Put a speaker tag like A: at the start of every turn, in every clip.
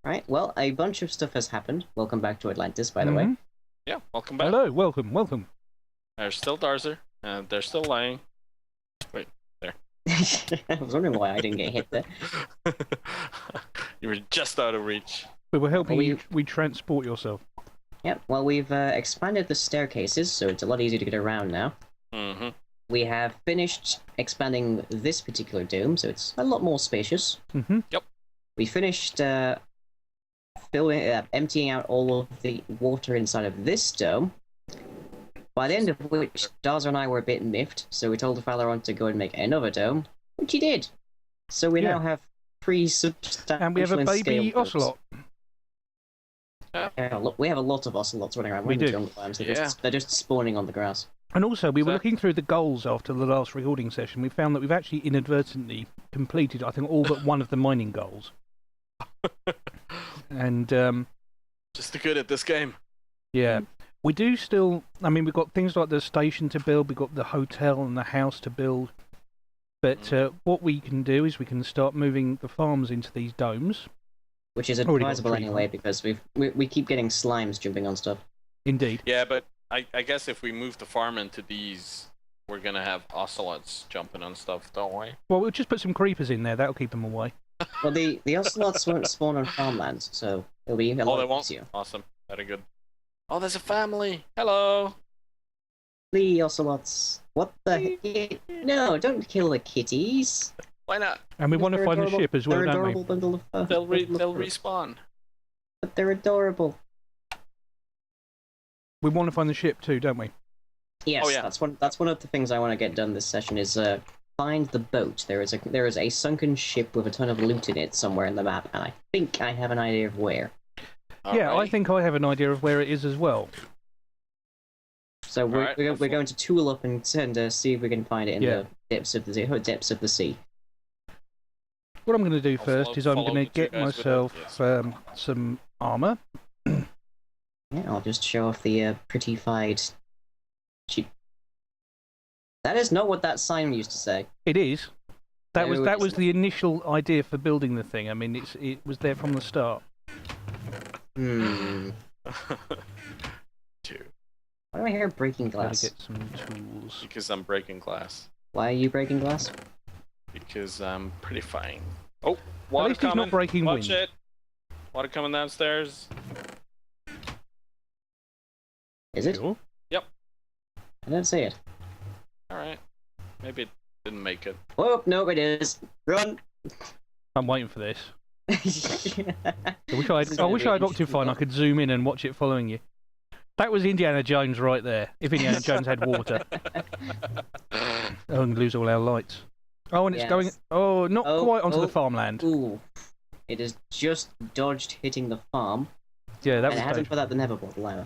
A: Right, well, a bunch of stuff has happened. Welcome back to Atlantis, by the way.
B: Yeah, welcome back.
C: Hello, welcome.
B: There's still Darzzr, and they're still lying. Wait, there.
A: I was wondering why I didn't get hit there.
B: You were just out of reach.
C: We were helping you transport yourself.
A: Yep, well, we've expanded the staircases, so it's a lot easier to get around now.
B: Mm-hmm.
A: We have finished expanding this particular dome, so it's a lot more spacious.
C: Mm-hmm.
B: Yep.
A: We finished emptying out all of the water inside of this dome, by the end of which Darzzr and I were a bit miffed, so we told Fallaron to go and make another dome, which he did. So we now have 3 substantial
C: And we have a baby
A: domes.
C: ocelot.
A: Yeah, look, we have a lot of ocelots running around.
C: We do.
A: Jungle biomes. They're just spawning on the grass.
C: And also, we were looking through the goals after the last recording session. We found that we've actually inadvertently completed, I think, all but one of the mining goals. And
B: just good at this game.
C: Yeah, we do still. I mean, we've got things like the station to build. We've got the hotel and the house to build. But what we can do is we can start moving the farms into these domes.
A: Which is advisable anyway, because we keep getting slimes jumping on stuff.
C: Indeed.
B: Yeah, but I guess if we move the farm into these, we're gonna have ocelots jumping on stuff, don't we?
C: Well, we'll just put some creepers in there. That'll keep them away.
A: Well, the ocelots won't spawn on farmlands, so it'll be a lot easier.
B: Awesome. Very good. Oh, there's a family. Hello.
A: The ocelots. What the heck? No, don't kill the kitties.
B: Why not?
C: And we want to find the ship as well,
A: they're
C: don't
A: adorable
C: we?
A: bundle of
B: They'll respawn.
A: But they're adorable.
C: We want to find the ship too, don't we?
A: Yes,
B: oh, yeah.
A: that's one of the things I want to get done this session is find the boat. There is a sunken ship with a ton of loot in it somewhere in the map, and I think I have an idea of where.
C: Yeah, I think I have an idea of where it is as well.
A: So we're going to tool up and see if we can find it in the depths of the sea.
C: What I'm going to do first is I'm going to get myself some armor.
A: Yeah, I'll just show off the prettified sheep. That is not what that sign used to say.
C: It is. That was the initial idea for building the thing. I mean, it was there from the start.
A: Hmm.
B: Two.
A: Why do I hear breaking glass?
C: Gotta get some tools.
B: Because I'm breaking glass.
A: Why are you breaking glass?
B: Because I'm pretty fine. Oh, water
C: At least
B: coming.
C: He's not breaking
B: Watch
C: wind.
B: it. Water coming downstairs.
A: Is it?
C: Sure.
B: Yep.
A: I don't see it.
B: Alright. Maybe it didn't make it.
A: Oh, no, it is. Run!
C: I'm waiting for this. I wish I had Optifine. I could zoom in and watch it following you. That was Indiana Jones right there. If Indiana Jones had water. Oh, and lose all our lights. Oh, and it's going. Oh, not quite onto the farmland.
A: Ooh. It has just dodged hitting the farm.
C: Yeah, that
A: and
C: was.
A: it hasn't put out the nether portal either.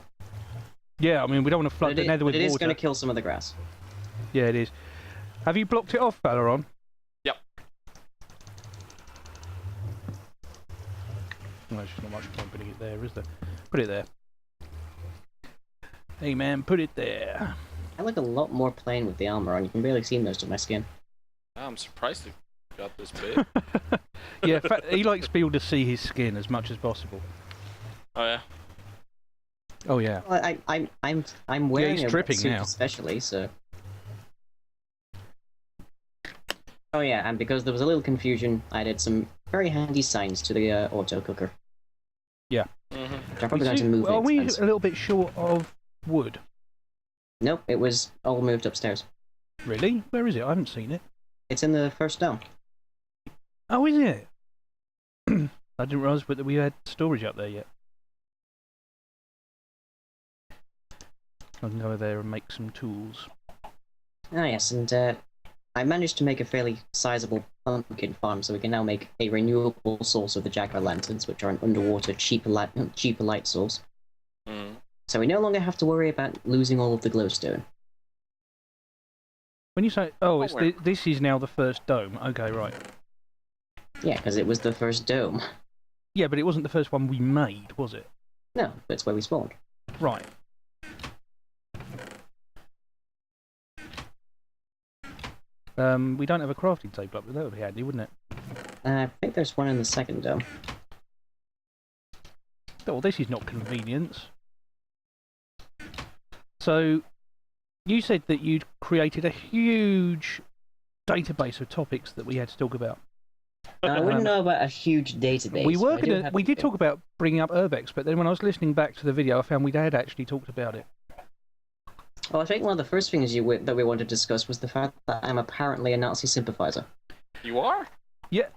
C: Yeah, I mean, we don't want to flood the nether with
A: water. But it is
C: water.
A: going to kill some of the grass.
C: Yeah, it is. Have you blocked it off, Fallaron?
B: Yep.
C: Well, there's just not much point putting it there, is there? Put it there. Hey, man, put it there.
A: I look a lot more plain with the armor on. You can barely see most of my skin.
B: I'm surprised it got this big.
C: Yeah, he likes people to see his skin as much as possible.
B: Oh yeah.
C: Oh yeah.
A: Well, I'm wearing
C: he's
A: a
C: dripping
A: suit
C: now.
A: especially, so. Oh yeah, and because there was a little confusion, I added some very handy signs to the auto cooker.
C: Yeah.
B: Mm-hmm.
A: Which I'm probably going to move.
C: Are we a little bit short of wood?
A: Nope, it was all moved upstairs.
C: Really? Where is it? I haven't seen it.
A: It's in the first dome.
C: Oh, is it? I didn't realise that we had storage up there yet. I can go there and make some tools.
A: Ah yes, and I managed to make a fairly sizable pumpkin farm, so we can now make a renewable source of the jack-o'-lanterns, which are an underwater cheaper light source.
B: Mm.
A: So we no longer have to worry about losing all of the glowstone.
C: When you say, oh, this is now the first dome. Okay, right.
A: Yeah, because it was the first dome.
C: Yeah, but it wasn't the first one we made, was it?
A: No, that's where we spawned.
C: Right. We don't have a crafting table up, but that would be handy, wouldn't it?
A: I think there's one in the second dome.
C: Oh, this is not convenience. So, you said that you'd created a huge database of topics that we had to talk about.
A: I wouldn't know about a huge database.
C: We did talk about bringing up Urbex, but then when I was listening back to the video, I found we had actually talked about it.
A: Well, I think one of the first things that we wanted to discuss was the fact that I'm apparently a Nazi sympathizer.
B: You are?
C: Yeah.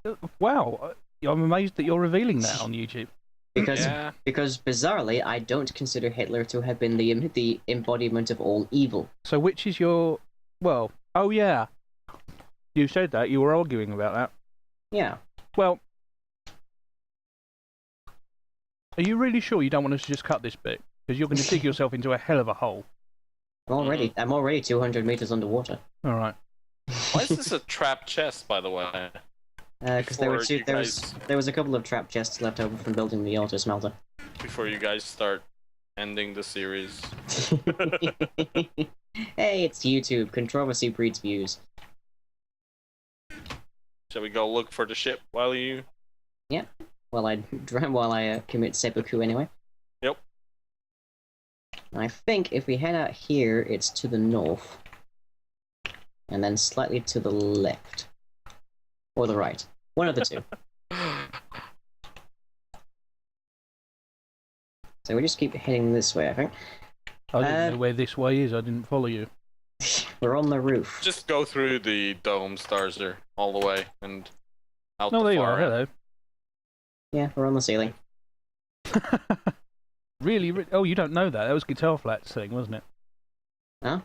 C: Wow. I'm amazed that you're revealing that on YouTube.
A: Because bizarrely, I don't consider Hitler to have been the embodiment of all evil.
C: So which is your... Well, oh yeah. You said that. You were arguing about that.
A: Yeah.
C: Well, are you really sure you don't want us to just cut this bit? Because you're going to dig yourself into a hell of a hole.
A: I'm already 200 meters underwater.
C: All right.
B: Why is this a trap chest, by the way?
A: Because there was a couple of trap chests left over from building the auto smelter.
B: Before you guys start ending the series.
A: Hey, it's YouTube. Controversy breeds views.
B: Shall we go look for the ship while you...
A: Yeah. While I commit seppuku anyway.
B: Yep.
A: I think if we head out here, it's to the north. And then slightly to the left. Or the right. One of the two. So we just keep heading this way, I think.
C: I didn't know where this way is. I didn't follow you.
A: We're on the roof.
B: Just go through the domes, Darzzr, all the way, and out
C: No,
B: the
C: there you
B: far
C: are.
B: end.
C: Hello.
A: Yeah, we're on the ceiling.
C: Really? Oh, you don't know that. That was Guitar Flat's thing, wasn't it?
A: Huh?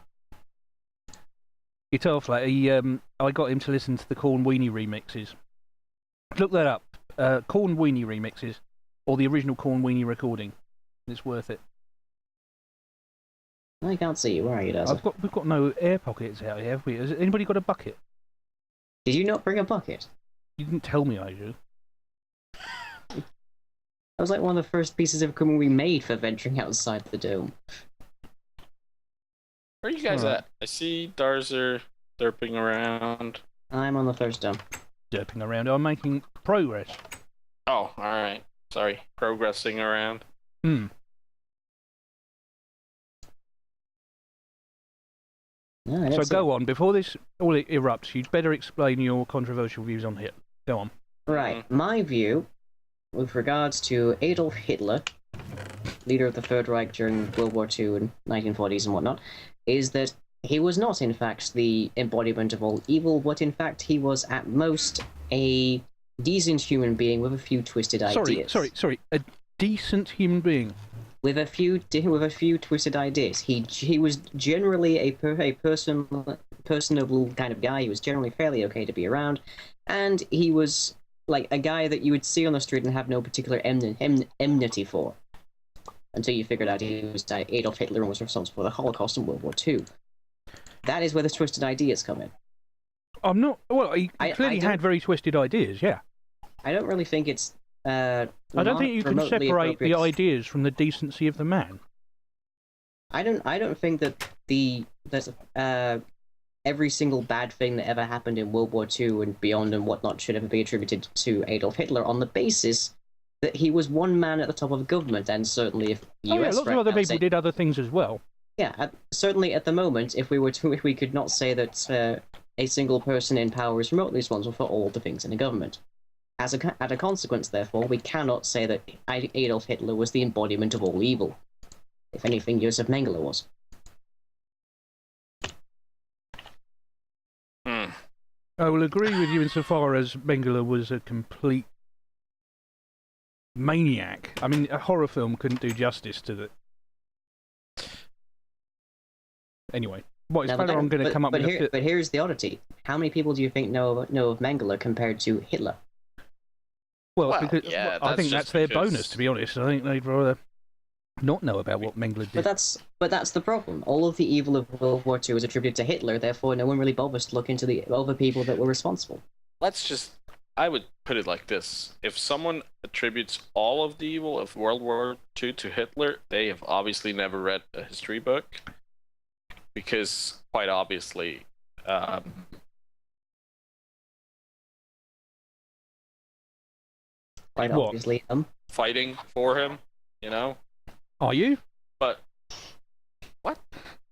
C: Guitar Flat, I got him to listen to the Corn Weenie remixes. Look that up. Corn Weenie remixes, or the original Corn Weenie recording. It's worth it.
A: I can't see you. Where are you, Darzzr?
C: We've got no air pockets out here, have we? Has anybody got a bucket?
A: Did you not bring a bucket?
C: You didn't tell me I do.
A: That was like one of the first pieces of equipment we made for venturing outside the dome.
B: Where are you guys
C: Alright.
B: at? I see Darzzr derping around.
A: I'm on the first dome.
C: Derping around. I'm making progress.
B: Oh, alright. Sorry. Progressing around.
C: Hmm.
A: No,
C: So go on. Before this all erupts, you'd better explain your controversial views on Hitler. Go on.
A: Right. My view, with regards to Adolf Hitler, leader of the Third Reich during World War II and 1940s and whatnot, is that he was not, in fact, the embodiment of all evil, but in fact he was at most a decent human being with a few twisted ideas.
C: Sorry. A decent human being.
A: With a few twisted ideas. He was generally a personable kind of guy. He was generally fairly okay to be around, and he was like a guy that you would see on the street and have no particular enmity for, until you figured out he was Adolf Hitler and was responsible for the Holocaust and World War II. That is where the twisted ideas come in.
C: I'm not. Well, he clearly had very twisted ideas. Yeah.
A: I don't really think it's.
C: I don't think you can separate the ideas from the decency of the man.
A: I don't think that every single bad thing that ever happened in World War II and beyond and whatnot should ever be attributed to Adolf Hitler on the basis that he was one man at the top of government, and certainly if
C: lots of other people did other things as well.
A: Yeah, certainly at the moment, if we could not say that a single person in power is remotely responsible for all the things in the government. As a consequence, therefore, we cannot say that Adolf Hitler was the embodiment of all evil. If anything, Josef Mengele was.
C: I will agree with you insofar as Mengele was a complete maniac. I mean, a horror film couldn't do justice to that. Anyway, what is Fallaron going to come up with?
A: But here's the oddity. How many people do you think know of Mengele compared to Hitler?
C: Well, because, I think that's their bonus, to be honest. I think they'd rather not know about what Mengele did.
A: But that's the problem. All of the evil of World War II is attributed to Hitler, therefore no one really bothers to look into the other people that were responsible.
B: I would put it like this. If someone attributes all of the evil of World War II to Hitler, they have obviously never read a history book. Because, quite obviously,
A: obviously,
B: fighting for him you know.
C: Are you?
B: But what?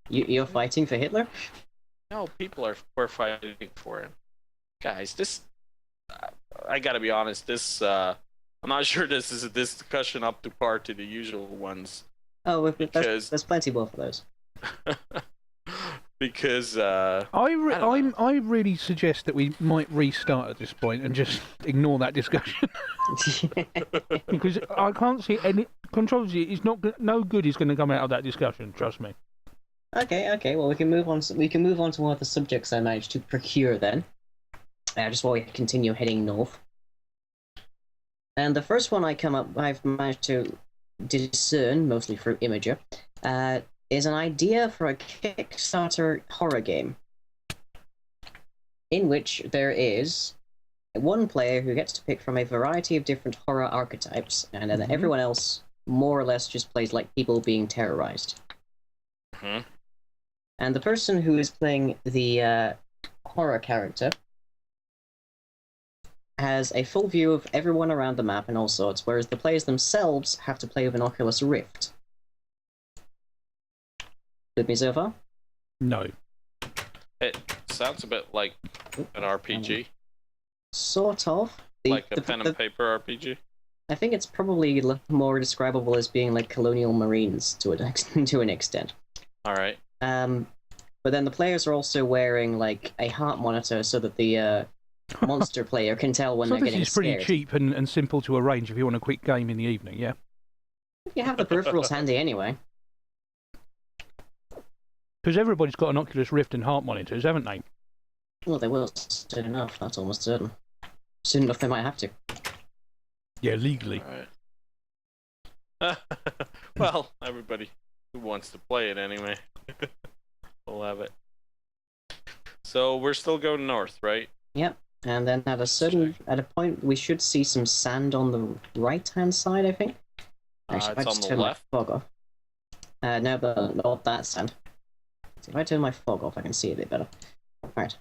A: You're fighting for Hitler?
B: No, we're fighting for him, guys. This I gotta be honest. I'm not sure this is a discussion up to par to the usual ones.
A: Oh,
B: because
A: there's plenty more for those.
B: because
C: I really suggest that we might restart at this point and just ignore that discussion because I can't see any controversy. It's no good is going to come out of that discussion. Trust me.
A: Okay. Well, we can move on. We can move on to one of the subjects I managed to procure then. Just while we continue heading north. And the first one I've managed to discern, mostly through Imager, is an idea for a Kickstarter horror game, in which there is one player who gets to pick from a variety of different horror archetypes, and then everyone else more or less just plays like people being terrorized. And the person who is playing the horror character has a full view of everyone around the map and all sorts, whereas the players themselves have to play with an Oculus Rift. With me so far?
C: No.
B: It sounds a bit like an RPG.
A: Sort of.
B: Like a pen and paper RPG?
A: I think it's probably more describable as being like Colonial Marines to an extent.
B: Alright.
A: But then the players are also wearing like a heart monitor so that the monster player can tell when they're getting scared.
C: So this is pretty cheap and simple to arrange if you want a quick game in the evening, yeah?
A: You have the peripherals handy anyway.
C: Because everybody's got an Oculus Rift and heart monitors, haven't they?
A: Well, they will soon enough, that's almost certain. Soon enough they might have to.
C: Yeah, legally.
B: Alright. Well, everybody who wants to play it anyway. We'll have it. So we're still going north, right?
A: Yep. And then at a point, we should see some sand on the right-hand side, I think. Actually,
B: it's on the left.
A: My fog off. No, but not that sand. So if I turn my fog off, I can see a bit better. Alright.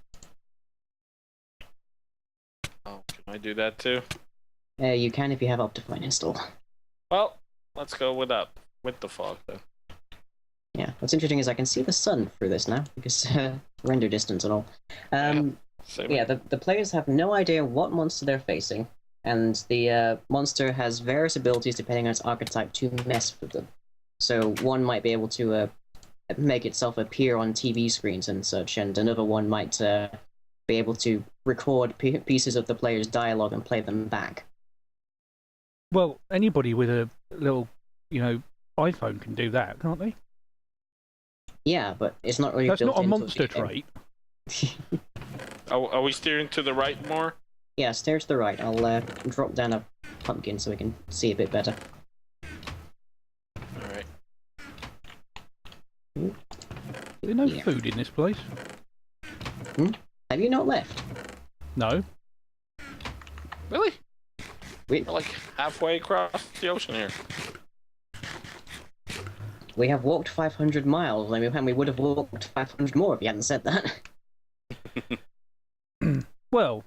B: Oh, can I do that too?
A: You can if you have Optifine installed.
B: Well, let's go with the fog then.
A: Yeah, what's interesting is I can see the sun through this now, because render distance and all. The players have no idea what monster they're facing, and the monster has various abilities depending on its archetype to mess with them. So one might be able to make itself appear on TV screens and such, and another one might be able to record pieces of the player's dialogue and play them back.
C: Well, anybody with a little, iPhone can do that, can't they?
A: Yeah, but it's not really.
C: That's
A: built
C: not a
A: into
C: monster
A: the game.
C: trait.
B: Are we steering to the right more?
A: Yeah, steer to the right. I'll drop down a pumpkin so we can see a bit better.
B: Alright.
C: Is there no food in this place?
A: Have you not left?
C: No.
B: Really?
A: We're
B: like halfway across the ocean here.
A: We have walked 500 miles, and we would have walked 500 more if you hadn't said that.
C: Well,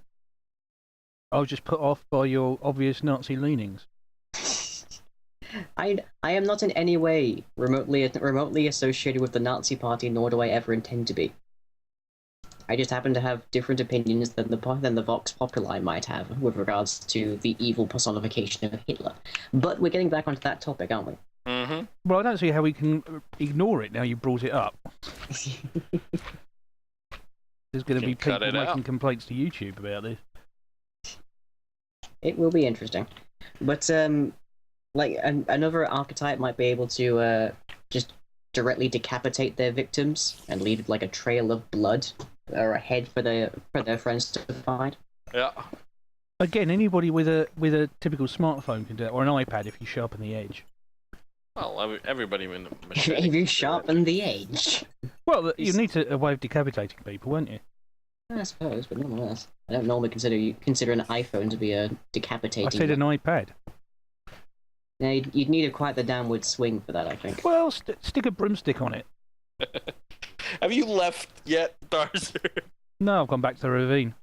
C: I was just put off by your obvious Nazi leanings.
A: I am not in any way remotely associated with the Nazi Party, nor do I ever intend to be. I just happen to have different opinions than the Vox Populi might have with regards to the evil personification of Hitler. But we're getting back onto that topic, aren't we?
B: Mm-hmm.
C: Well, I don't see how we can ignore it now you brought it up. There's going to be people making complaints to YouTube about this.
A: It will be interesting. But, another archetype might be able to just directly decapitate their victims and leave, like, a trail of blood or a head for their friends to find.
B: Yeah.
C: Again, anybody with a typical smartphone can do it, or an iPad if you sharpen the edge.
B: Well, everybody in the machine.
A: If you sharpen the edge.
C: Well, you need a way of decapitating people, won't you?
A: I suppose, but nonetheless. I don't normally consider an iPhone to be a decapitating...
C: I said an iPad.
A: Now, you'd need quite the downward swing for that, I think.
C: Well, stick a broomstick on it.
B: Have you left yet, Darzzr?
C: No, I've gone back to the ravine.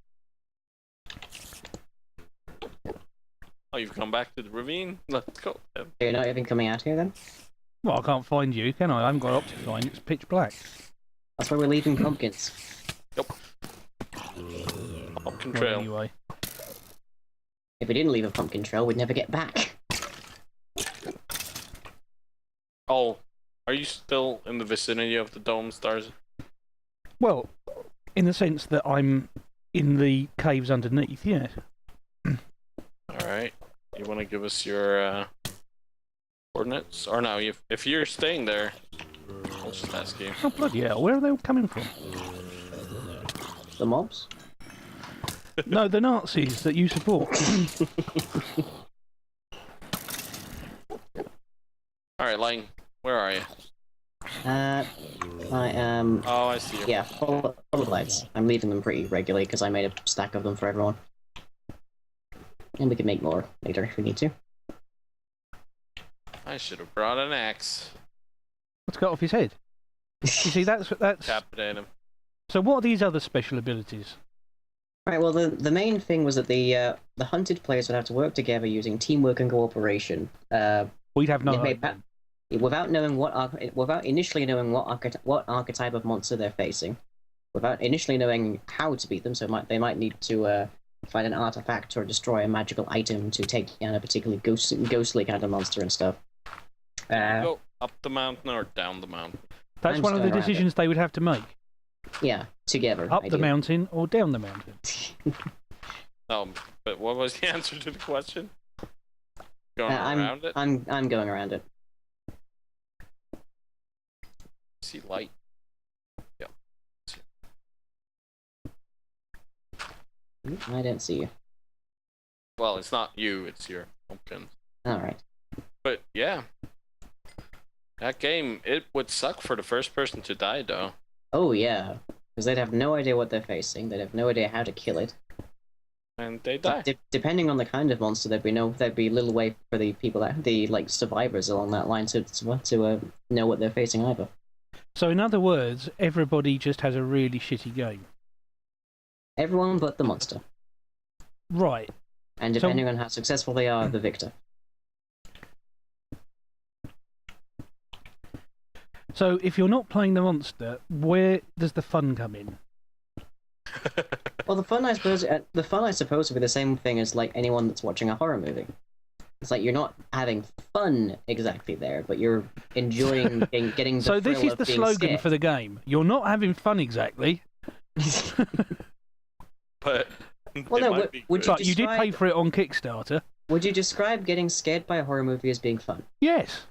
B: Oh, you've come back to the ravine? Let's go. Then.
A: You're not even coming out here then?
C: Well, I can't find you, can I? I haven't got optic line. It's pitch black.
A: That's where we're leaving pumpkins.
B: Pumpkin
C: Well,
B: trail.
C: anyway.
A: If we didn't leave a pumpkin trail, we'd never get back.
B: Oh, are you still in the vicinity of the dome, Darzzr?
C: Well, in the sense that I'm in the caves underneath, yeah.
B: Alright. You want to give us your coordinates? Or no, if you're staying there, I'll just ask you.
C: Oh, bloody hell. Where are they all coming from?
A: The mobs?
C: No, the Nazis that you support.
B: Alright, Lang, where are you?
A: I am...
B: Oh, I see you.
A: Yeah, full of lights. I'm leaving them pretty regularly because I made a stack of them for everyone. And we can make more later if we need to.
B: I should have brought an axe.
C: Let's cut off his head. You see, that's...
B: Decapitate him.
C: So what are these other special abilities?
A: Right, well, the main thing was that the hunted players would have to work together using teamwork and cooperation.
C: We'd have no
A: Without knowing without initially knowing what archetype of monster they're facing, without initially knowing how to beat them, so they might need to find an artifact or destroy a magical item to take down a particularly ghostly kind of monster and stuff.
B: Go up the mountain or down the mountain?
C: That's one of the decisions they would have to make.
A: Yeah, together.
C: Up the mountain or down the mountain.
B: No, but what was the answer to the question? Going around it?
A: I'm going around it.
B: See light. Yep.
A: I don't see you.
B: Well, it's not you, it's your pumpkin.
A: Alright.
B: But yeah. That game, it would suck for the first person to die, though.
A: Oh yeah, because they'd have no idea what they're facing. They'd have no idea how to kill it.
B: And they die.
A: Depending on the kind of monster, there'd be little way for the people the survivors along that line to know what they're facing either.
C: So in other words, everybody just has a really shitty game.
A: Everyone but the monster.
C: Right.
A: And depending on how successful they are, the victor.
C: So if you're not playing the monster, where does the fun come in?
A: Well, the fun I suppose would be the same thing as like anyone that's watching a horror movie. It's like you're not having fun exactly there, but you're enjoying getting the
C: So this
A: thrill
C: is
A: of
C: the
A: being
C: slogan
A: scared.
C: for the game. You're not having fun exactly.
B: But
A: Well, no,
C: But you did pay for it on Kickstarter.
A: Would you describe getting scared by a horror movie as being fun?
C: Yes.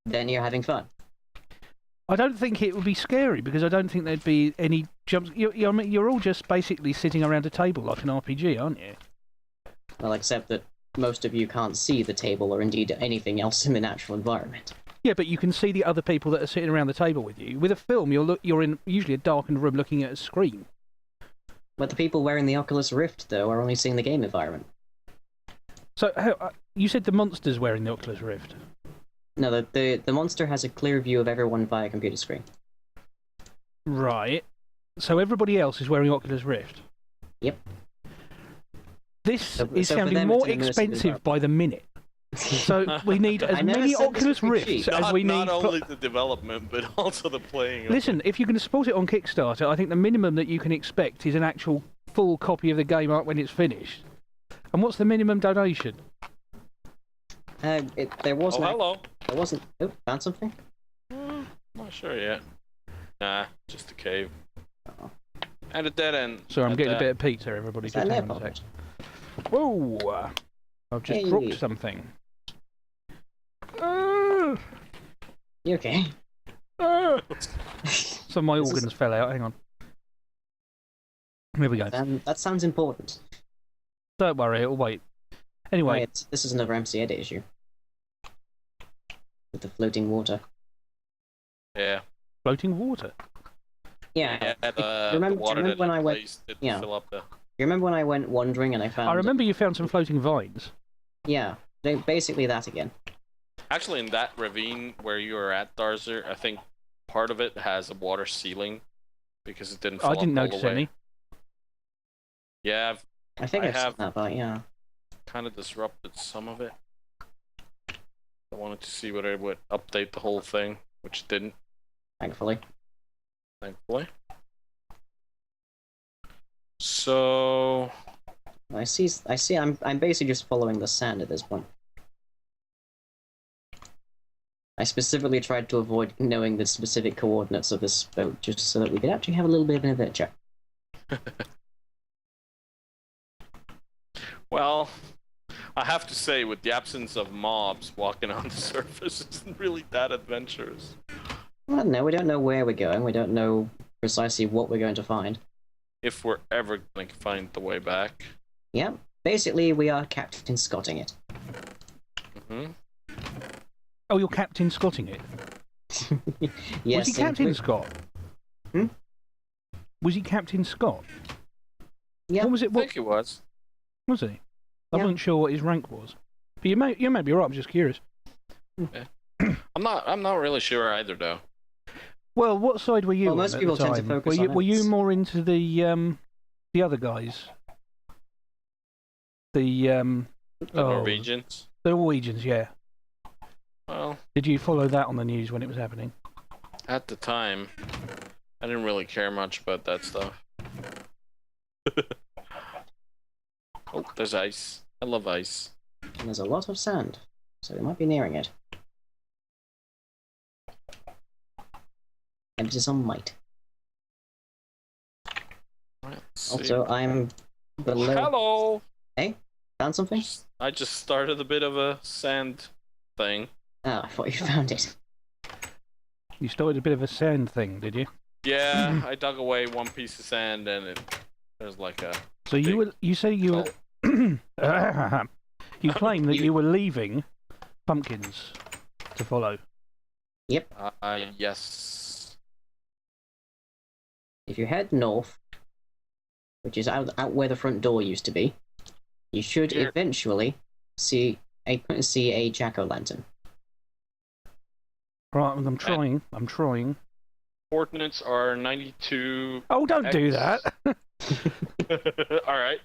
A: Then you're having fun.
C: I don't think it would be scary because I don't think there'd be any jumps. You're all just basically sitting around a table like an RPG, aren't you?
A: Well, except that most of you can't see the table or indeed anything else in the natural environment.
C: Yeah, but you can see the other people that are sitting around the table with you. With a film, you're in usually a darkened room looking at a screen.
A: But the people wearing the Oculus Rift, though, are only seeing the game environment.
C: So you said the monster's wearing the Oculus Rift.
A: No, the monster has a clear view of everyone via computer screen.
C: Right. So everybody else is wearing Oculus Rift.
A: Yep.
C: This is
A: so for
C: sounding
A: them,
C: more
A: it's an immersive
C: expensive by the minute. So we need as
A: never
C: many
A: said this
C: Oculus
A: would be
C: Rifts
A: cheap.
C: as we need.
B: Not only the development, but also the playing.
C: Listen, if you can support it on Kickstarter, I think the minimum that you can expect is an actual full copy of the game art when it's finished. And what's the minimum donation?
A: There wasn't.
B: hello.
A: There wasn't. Oh, found something?
B: Not sure yet. Nah, just a cave.
A: Oh.
B: And a dead end.
C: Sorry, I'm
B: at
C: getting a
B: that.
C: bit of pizza, everybody.
A: Is
C: Just
A: that
C: hang
A: an
C: on a
A: airport?
C: sec. Whoa! I've just
A: Hey.
C: dropped something.
A: You okay?
C: Some of my
A: This is-
C: organs fell out. Hang on. Here we go.
A: That sounds important.
C: Don't worry, it'll wait. Anyway,
A: Right, this is another MC Edit issue. With the floating water.
B: Yeah.
C: floating water.
A: Yeah.
B: The
A: remember
B: water that
A: when
B: it
A: I went-
B: replaced didn't
A: yeah.
B: fill up the.
A: You remember when I went wandering and I found...
C: I remember you found some floating vines.
A: Yeah, basically that again.
B: Actually, in that ravine where you were at, Darzzr, I think part of it has a water ceiling because it didn't fill
C: I didn't
B: up all
C: notice
B: the way.
C: any.
B: Yeah,
A: I think
B: I
A: I've seen
B: have-
A: that, but yeah.
B: kind of disrupted some of it. I wanted to see whether it would update the whole thing, which didn't.
A: Thankfully.
B: Thankfully. So
A: I see. I'm basically just following the sand at this point. I specifically tried to avoid knowing the specific coordinates of this boat, just so that we could actually have a little bit of an adventure.
B: Well, I have to say, with the absence of mobs, walking on the surface isn't really that adventurous.
A: Well, no, we don't know where we're going. We don't know precisely what we're going to find.
B: If we're ever going to find the way back.
A: Yeah, basically we are Captain Scotting it.
B: Mm-hmm.
C: Oh, you're Captain Scotting it?
A: Yes.
C: Was he Captain Scott?
A: Hmm?
C: Was he Captain Scott?
A: Yeah.
C: What was it?
B: I think it was.
C: Was he? I
A: Yeah.
C: wasn't sure what his rank was. But you may be right. I'm just curious.
B: Yeah. I'm not really sure either, though.
C: Well, what side were you
A: Well,
C: on
A: most
C: at
A: people
C: the time?
A: tend to focus on
C: were you
A: it.
C: more into the other guys? The
B: The Norwegians.
C: The Norwegians, yeah.
B: Well,
C: Did you follow that on the news when it was happening?
B: at the time, I didn't really care much about that stuff. Oh, there's ice. I love ice.
A: And there's a lot of sand, so we might be nearing it. Emphasis on might.
B: Right, let's see.
A: Also, I'm below.
B: Hello!
A: Hey, found something?
B: I just started a bit of a sand thing.
A: Oh, I thought you found it.
C: You started a bit of a sand thing, did you?
B: Yeah, I dug away one piece of sand and there's like a...
C: So you say you were you claim that you were leaving pumpkins to follow.
A: Yep.
B: Yes.
A: If you head north, which is out where the front door used to be, you should
B: Here.
A: eventually see a jack-o'-lantern.
C: Right, I'm trying.
B: Coordinates are 92...
C: Oh, don't do that.
B: Alright.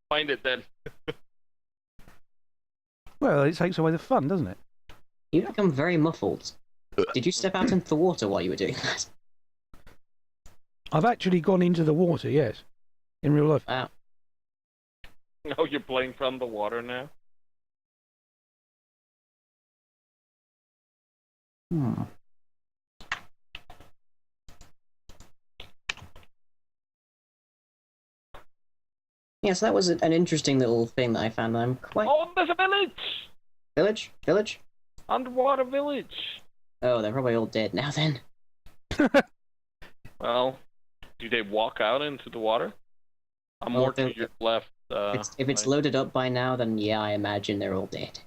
B: Find it then.
C: Well, it takes away the fun, doesn't it?
A: You become very muffled. Did you step out into the water while you were doing that?
C: I've actually gone into the water, yes. In real life.
A: Wow.
B: Oh, you're playing from the water now?
A: Hmm. Yes, that was an interesting little thing that I found. I'm quite...
B: Oh, there's a village!
A: Village?
B: Underwater village!
A: Oh, they're probably all dead now then.
B: Well, do they walk out into the water? I'm
A: Well,
B: more to
A: they'll-
B: your left.
A: If it's loaded up by now, then yeah, I imagine they're all dead.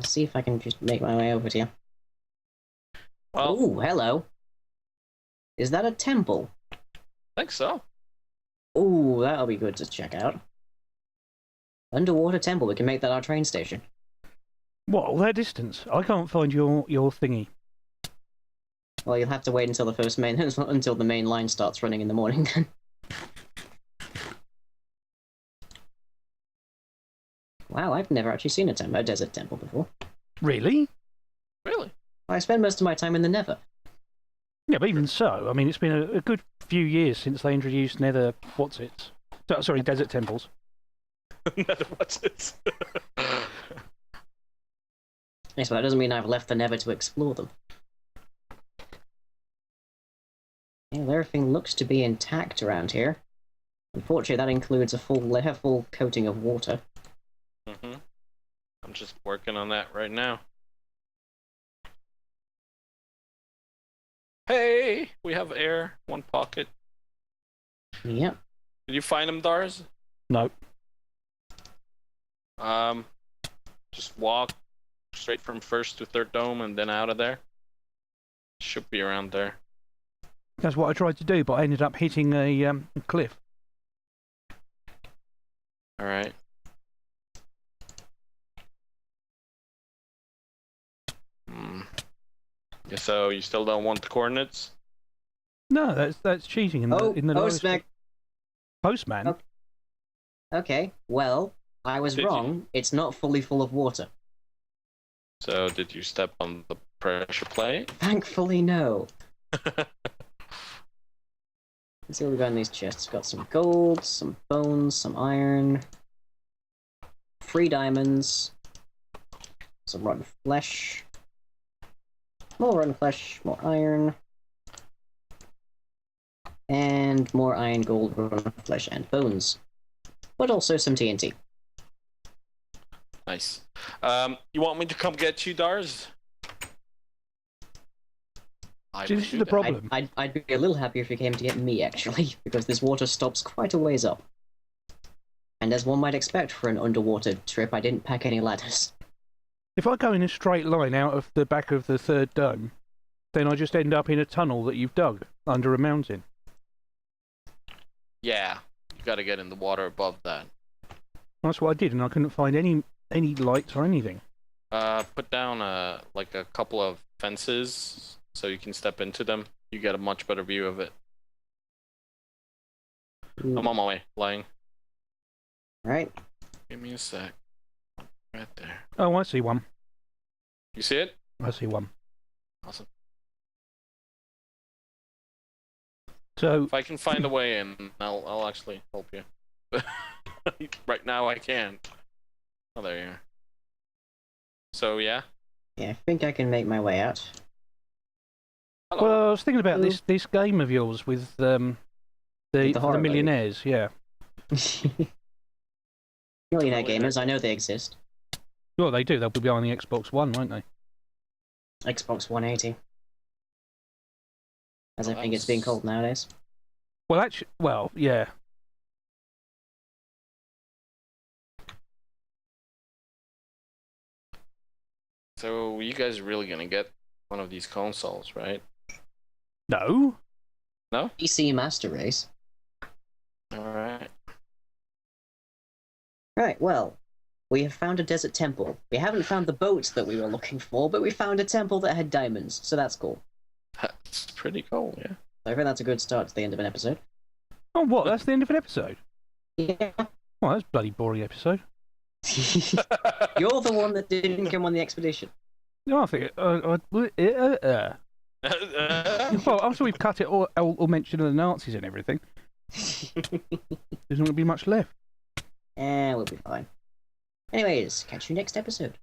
A: See if I can just make my way over to you.
B: Well,
A: Oh, hello. Is that a temple?
B: I think so.
A: Oh, that'll be good to check out. Underwater temple. We can make that our train station.
C: What, all that distance? I can't find your thingy.
A: Well, you'll have to wait until until the main line starts running in the morning then. Wow, I've never actually seen a desert temple before.
C: Really?
B: Really?
A: I spend most of my time in the Nether.
C: Yeah, but even so, I mean, it's been a good few years since they introduced nether desert temples.
B: What's it?
A: Yes, but that doesn't mean I've left the Nether to explore them. Yeah, everything looks to be intact around here. Unfortunately, that includes a full coating of water.
B: Mm-hmm. I'm just working on that right now. Hey, we have air. One pocket.
A: Yep.
B: Did you find them, Darzzr?
C: No.
B: Just walk straight from first to third dome and then out of there. Should be around there.
C: That's what I tried to do, but I ended up hitting a cliff.
B: All right. Yeah, so you still don't want the coordinates?
C: No, that's cheating in the lowest. Postman.
A: Oh. Okay, well, I was wrong. It's not fully full of water.
B: So, did you step on the pressure plate?
A: Thankfully, no. Let's see what we got in these chests. Got some gold, some bones, some iron, 3 diamonds, some rotten flesh, more rotten flesh, more iron, and more iron, gold, rotten flesh, and bones. But also some TNT.
B: Nice. You want me to come get you, Darzzr?
C: This is the problem.
A: I'd be a little happier if you came to get me, actually, because this water stops quite a ways up. And as one might expect for an underwater trip, I didn't pack any ladders.
C: If I go in a straight line out of the back of the 3rd dome, then I just end up in a tunnel that you've dug under a mountain.
B: Yeah, you gotta get in the water above that.
C: That's what I did, and I couldn't find any lights or anything.
B: Put down like a couple of fences so you can step into them. You get a much better view of it. I'm on my way, lying.
A: Right.
B: Give me a sec. Right there.
C: Oh, I see one.
B: You see it?
C: I see one.
B: Awesome.
C: So
B: if I can find a way in, I'll actually help you. Right now I can't. Oh, there you are. So yeah.
A: Yeah, I think I can make my way out.
B: Hello.
C: Well, I was thinking about this game of yours with the millionaires. Yeah.
A: Millionaire gamers, I know they exist.
C: Well, they do. They'll be on the Xbox One, won't they?
A: Xbox 180. As I think it's being called nowadays.
C: Well, actually, yeah.
B: So you guys are really gonna get one of these consoles, right?
C: No.
B: No?
A: PC Master Race.
B: Alright.
A: Right, well, we have found a desert temple. We haven't found the boat that we were looking for, but we found a temple that had diamonds, so that's cool.
B: That's pretty cool, yeah.
A: I think that's a good start to the end of an episode.
C: Oh, what? That's the end of an episode?
A: Yeah.
C: Well, that's a bloody boring episode.
A: You're the one that didn't come on the expedition.
C: No, I think... well, after we've cut it all mention of the Nazis and everything, there's not going to be much left.
A: We'll be fine. Anyways, catch you next episode.